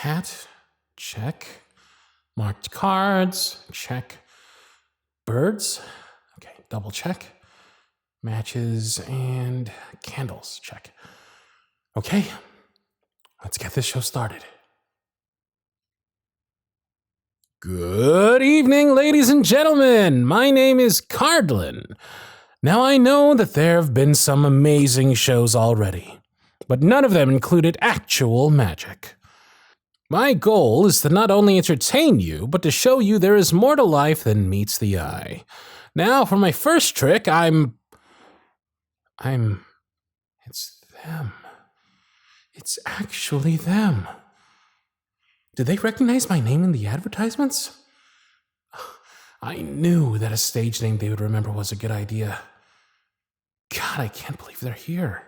hat, check. Marked cards, check. Birds, okay, double check. Matches and candles, check. Okay, let's get this show started. Good evening, ladies and gentlemen. My name is Cardlin. Now, I know that there have been some amazing shows already, but none of them included actual magic. My goal is to not only entertain you, but to show you there is more to life than meets the eye. Now, for my first trick, it's them. It's actually them. Did they recognize my name in the advertisements? I knew that a stage name they would remember was a good idea. God, I can't believe they're here.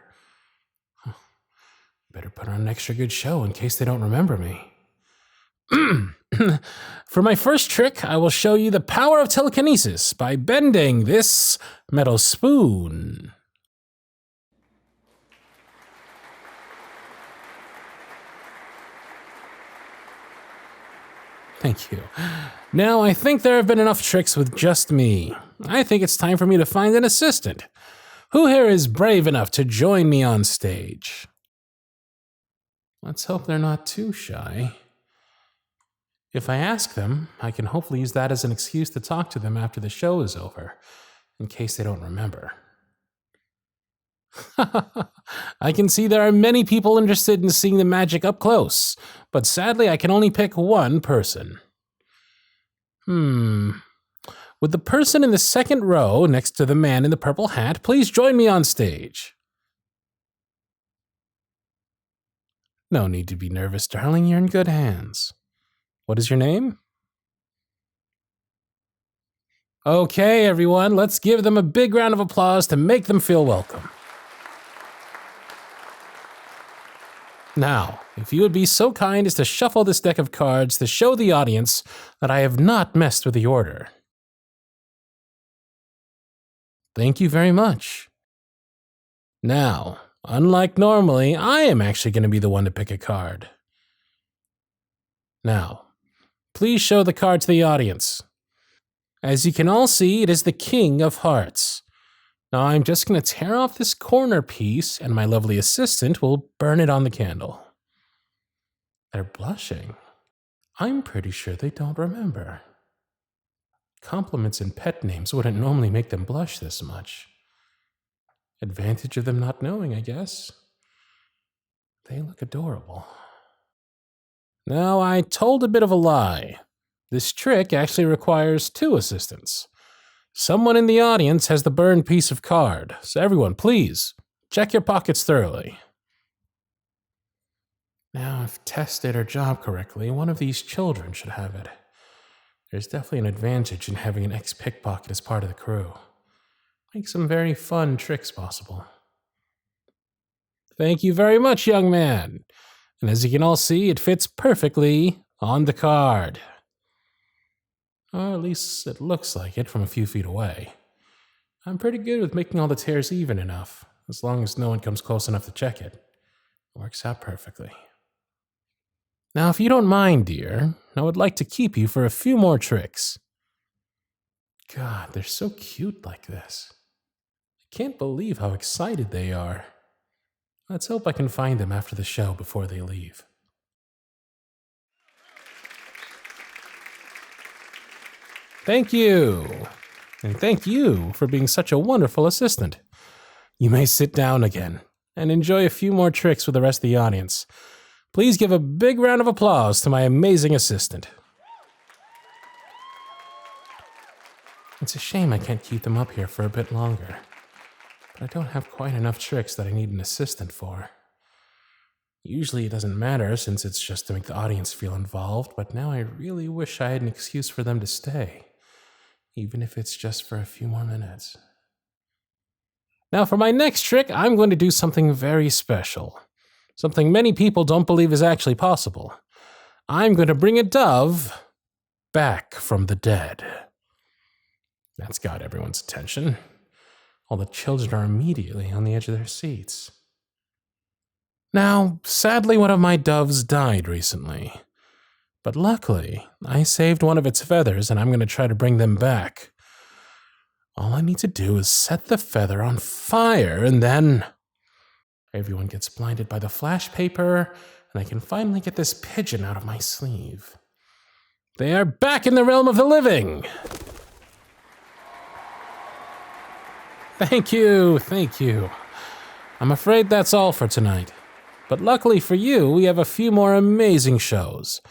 Better put on an extra good show in case they don't remember me. For my first trick, I will show you the power of telekinesis by bending this metal spoon. Thank you. Now, I think there have been enough tricks with just me. I think it's time for me to find an assistant. Who here is brave enough to join me on stage? Let's hope they're not too shy. If I ask them, I can hopefully use that as an excuse to talk to them after the show is over, in case they don't remember. I can see there are many people interested in seeing the magic up close, but sadly I can only pick one person. Would the person in the second row next to the man in the purple hat please join me on stage? No need to be nervous, darling. You're in good hands. What is your name? Okay, everyone, let's give them a big round of applause to make them feel welcome. Now, if you would be so kind as to shuffle this deck of cards to show the audience that I have not messed with the order. Thank you very much. Now, unlike normally, I am actually going to be the one to pick a card. Now, please show the card to the audience. As you can all see, it is the King of Hearts. Now I'm just going to tear off this corner piece and my lovely assistant will burn it on the candle. They're blushing. I'm pretty sure they don't remember. Compliments and pet names wouldn't normally make them blush this much. Advantage of them not knowing, I guess. They look adorable. Now, I told a bit of a lie. This trick actually requires two assistants. Someone in the audience has the burned piece of card, so everyone, please, check your pockets thoroughly. Now, if Tess did her job correctly, one of these children should have it. There's definitely an advantage in having an ex-pickpocket as part of the crew. Makes some very fun tricks possible. Thank you very much, young man. And as you can all see, it fits perfectly on the card. Or at least it looks like it from a few feet away. I'm pretty good with making all the tears even enough, as long as no one comes close enough to check it. It works out perfectly. Now, if you don't mind, dear, I would like to keep you for a few more tricks. God, they're so cute like this. I can't believe how excited they are. Let's hope I can find them after the show before they leave. Thank you. And thank you for being such a wonderful assistant. You may sit down again and enjoy a few more tricks with the rest of the audience. Please give a big round of applause to my amazing assistant. It's a shame I can't keep them up here for a bit longer, but I don't have quite enough tricks that I need an assistant for. Usually it doesn't matter since it's just to make the audience feel involved, but now I really wish I had an excuse for them to stay, even if it's just for a few more minutes. Now for my next trick, I'm going to do something very special. Something many people don't believe is actually possible. I'm going to bring a dove back from the dead. That's got everyone's attention. All the children are immediately on the edge of their seats. Now, sadly, one of my doves died recently. But luckily, I saved one of its feathers and I'm going to try to bring them back. All I need to do is set the feather on fire and then everyone gets blinded by the flash paper and I can finally get this pigeon out of my sleeve. They are back in the realm of the living! Thank you, thank you. I'm afraid that's all for tonight. But luckily for you, we have a few more amazing shows.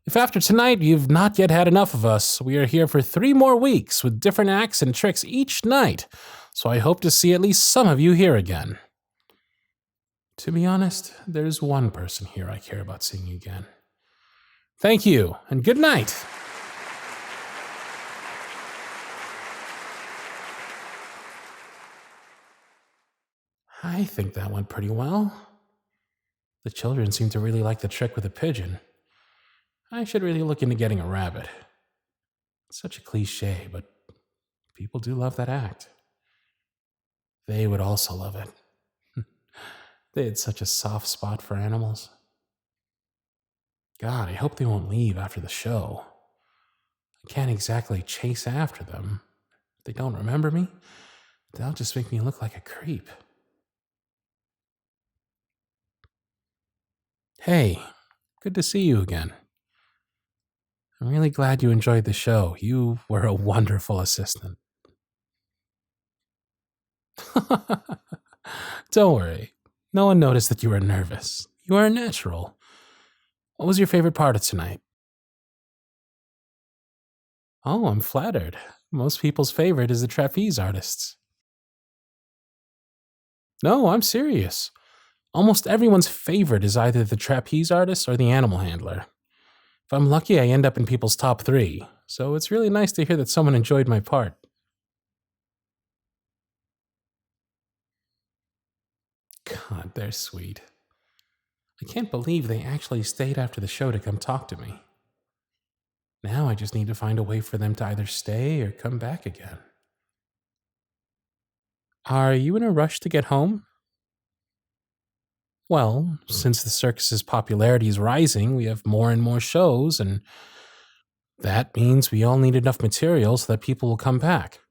If after tonight you've not yet had enough of us, we are here for 3 more weeks with different acts and tricks each night, so I hope to see at least some of you here again. To be honest, there's one person here I care about seeing again. Thank you, and good night! I think that went pretty well. The children seem to really like the trick with the pigeon. I should really look into getting a rabbit. It's such a cliche, but people do love that act. They would also love it. They had such a soft spot for animals. God, I hope they won't leave after the show. I can't exactly chase after them. If they don't remember me, they'll just make me look like a creep. Hey, good to see you again. I'm really glad you enjoyed the show. You were a wonderful assistant. Don't worry. No one noticed that you were nervous. You are natural. What was your favorite part of tonight? Oh, I'm flattered. Most people's favorite is the trapeze artists. No, I'm serious. Almost everyone's favorite is either the trapeze artist or the animal handler. If I'm lucky, I end up in people's top 3, so it's really nice to hear that someone enjoyed my part. God, they're sweet. I can't believe they actually stayed after the show to come talk to me. Now I just need to find a way for them to either stay or come back again. Are you in a rush to get home? Well, since the circus's popularity is rising, we have more and more shows, and that means we all need enough material so that people will come back.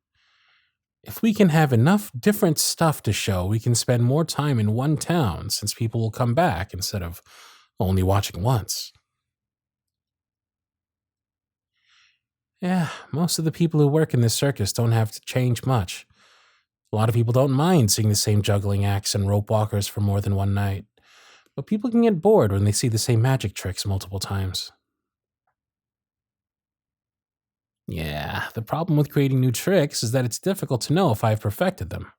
If we can have enough different stuff to show, we can spend more time in one town since people will come back instead of only watching once. Yeah, most of the people who work in this circus don't have to change much. A lot of people don't mind seeing the same juggling acts and rope walkers for more than one night. But people can get bored when they see the same magic tricks multiple times. Yeah, the problem with creating new tricks is that it's difficult to know if I've perfected them.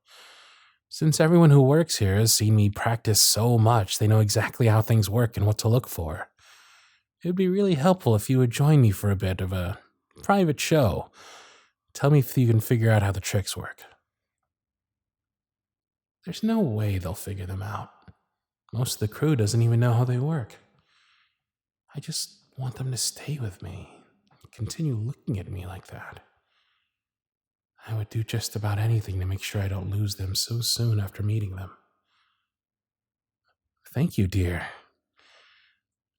Since everyone who works here has seen me practice so much, they know exactly how things work and what to look for. It would be really helpful if you would join me for a bit of a private show. Tell me if you can figure out how the tricks work. There's no way they'll figure them out. Most of the crew doesn't even know how they work. I just want them to stay with me and continue looking at me like that. I would do just about anything to make sure I don't lose them so soon after meeting them. Thank you, dear.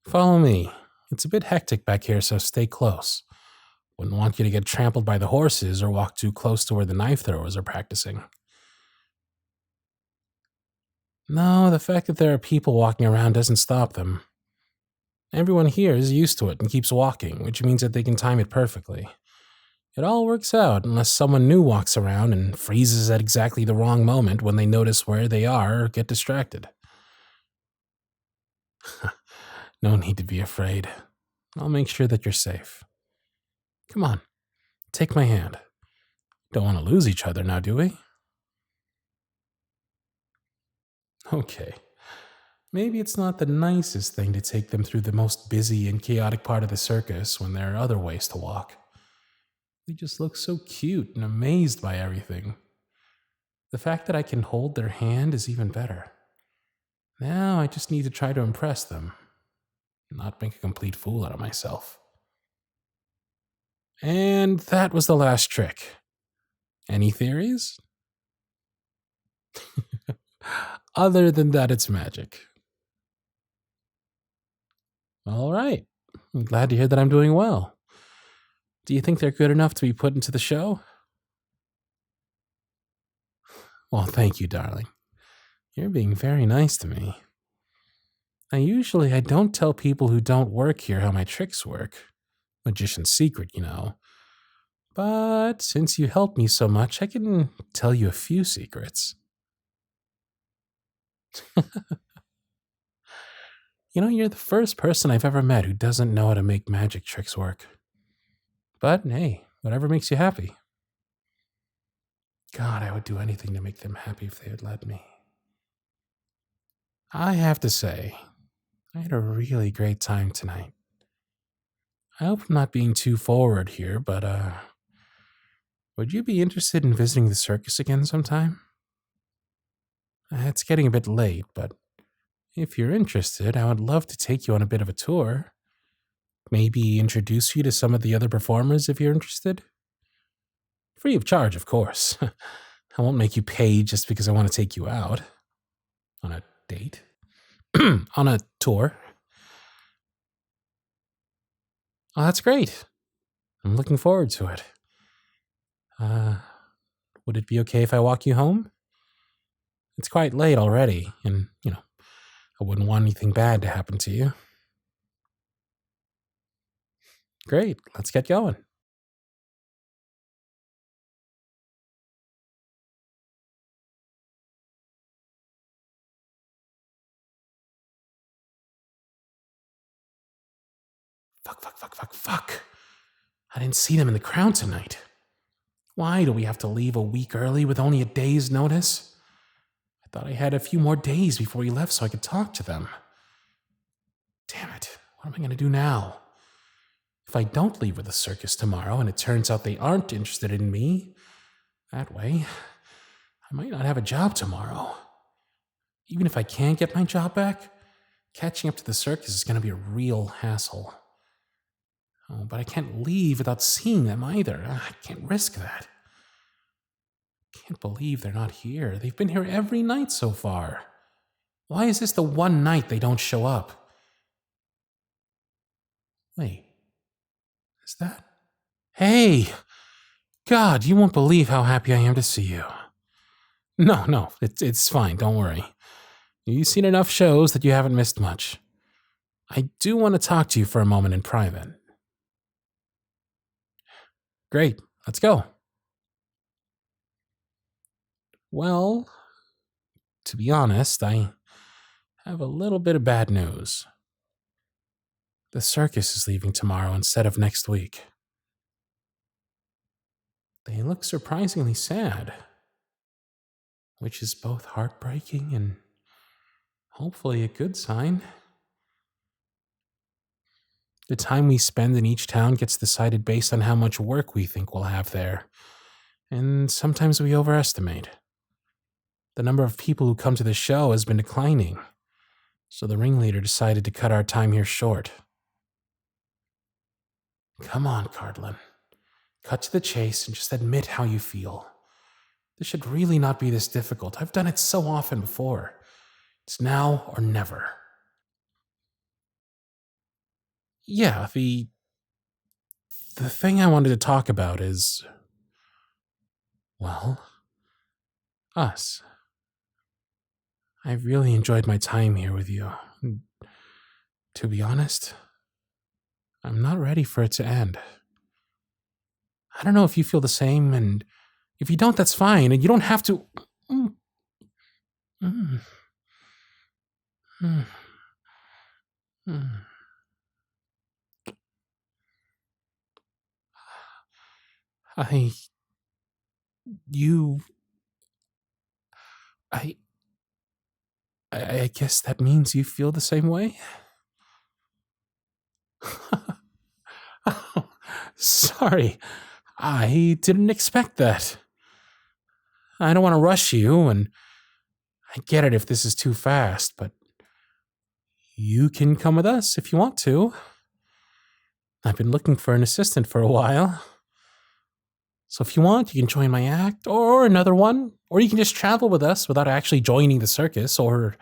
Follow me. It's a bit hectic back here, so stay close. Wouldn't want you to get trampled by the horses or walk too close to where the knife throwers are practicing. No, the fact that there are people walking around doesn't stop them. Everyone here is used to it and keeps walking, which means that they can time it perfectly. It all works out unless someone new walks around and freezes at exactly the wrong moment when they notice where they are or get distracted. No need to be afraid. I'll make sure that you're safe. Come on, take my hand. Don't want to lose each other now, do we? Okay. Maybe it's not the nicest thing to take them through the most busy and chaotic part of the circus when there are other ways to walk. They just look so cute and amazed by everything. The fact that I can hold their hand is even better. Now I just need to try to impress them, not make a complete fool out of myself. And that was the last trick. Any theories? Other than that, it's magic. All right. I'm glad to hear that I'm doing well. Do you think they're good enough to be put into the show? Well, thank you, darling. You're being very nice to me. Now, usually I don't tell people who don't work here how my tricks work. Magician's secret, you know. But since you helped me so much, I can tell you a few secrets. You know, you're the first person I've ever met who doesn't know how to make magic tricks work. But hey, whatever makes you happy. God, I would do anything to make them happy if they would let me. I have to say, I had a really great time tonight. I hope I'm not being too forward here, but would you be interested in visiting the circus again sometime? It's getting a bit late, but if you're interested, I would love to take you on a bit of a tour. Maybe introduce you to some of the other performers if you're interested. Free of charge, of course. I won't make you pay just because I want to take you out. On a date? On a tour? Oh, that's great. I'm looking forward to it. Would it be okay if I walk you home? It's quite late already, and, I wouldn't want anything bad to happen to you. Great, let's get going. Fuck. I didn't see them in the crowd tonight. Why do we have to leave a week early with only a day's notice? I thought I had a few more days before we left so I could talk to them. Damn it, what am I going to do now? If I don't leave with the circus tomorrow and it turns out they aren't interested in me, that way, I might not have a job tomorrow. Even if I can get my job back, catching up to the circus is going to be a real hassle. Oh, but I can't leave without seeing them either. I can't risk that. Can't believe they're not here. They've been here every night so far. Why is this the one night they don't show up? Wait, is that? Hey! God, you won't believe how happy I am to see you. No, it's fine, don't worry. You've seen enough shows that you haven't missed much. I do want to talk to you for a moment in private. Great, let's go. Well, to be honest, I have a little bit of bad news. The circus is leaving tomorrow instead of next week. They look surprisingly sad, which is both heartbreaking and hopefully a good sign. The time we spend in each town gets decided based on how much work we think we'll have there, and sometimes we overestimate. The number of people who come to the show has been declining, so the ringleader decided to cut our time here short. Come on, Cardlin. Cut to the chase and just admit how you feel. This should really not be this difficult. I've done it so often before. It's now or never. Yeah, the thing I wanted to talk about is, well, us. I really enjoyed my time here with you. To be honest, I'm not ready for it to end. I don't know if you feel the same, and if you don't, that's fine, and you don't have to. I guess that means you feel the same way? Oh, sorry. I didn't expect that. I don't want to rush you, and I get it if this is too fast, but you can come with us if you want to. I've been looking for an assistant for a while. So if you want, you can join my act, or another one, or you can just travel with us without actually joining the circus, or...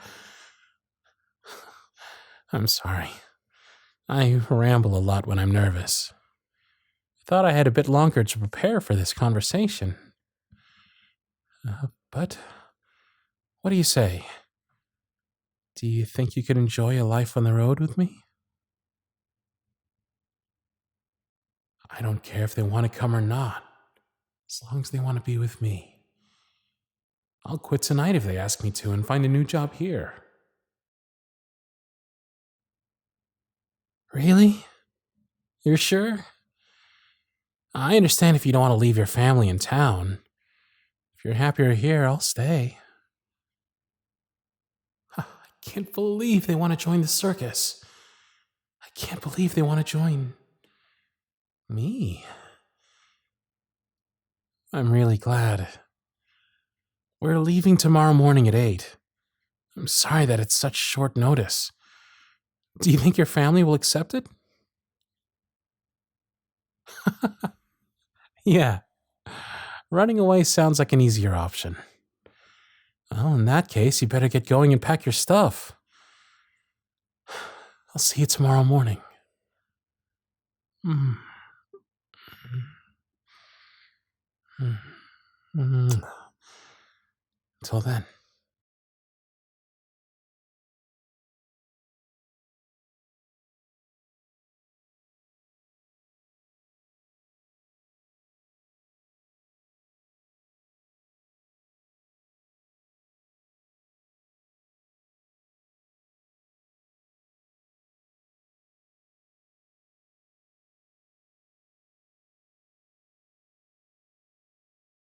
I'm sorry. I ramble a lot when I'm nervous. I thought I had a bit longer to prepare for this conversation. But what do you say? Do you think you could enjoy a life on the road with me? I don't care if they want to come or not, as long as they want to be with me. I'll quit tonight if they ask me to and find a new job here. Really? You're sure? I understand if you don't want to leave your family in town. If you're happier here, I'll stay. I can't believe they want to join the circus. I can't believe they want to join me. I'm really glad. We're leaving tomorrow morning at 8. I'm sorry that it's such short notice. Do you think your family will accept it? Yeah. Running away sounds like an easier option. Well, in that case, you better get going and pack your stuff. I'll see you tomorrow morning. Until then.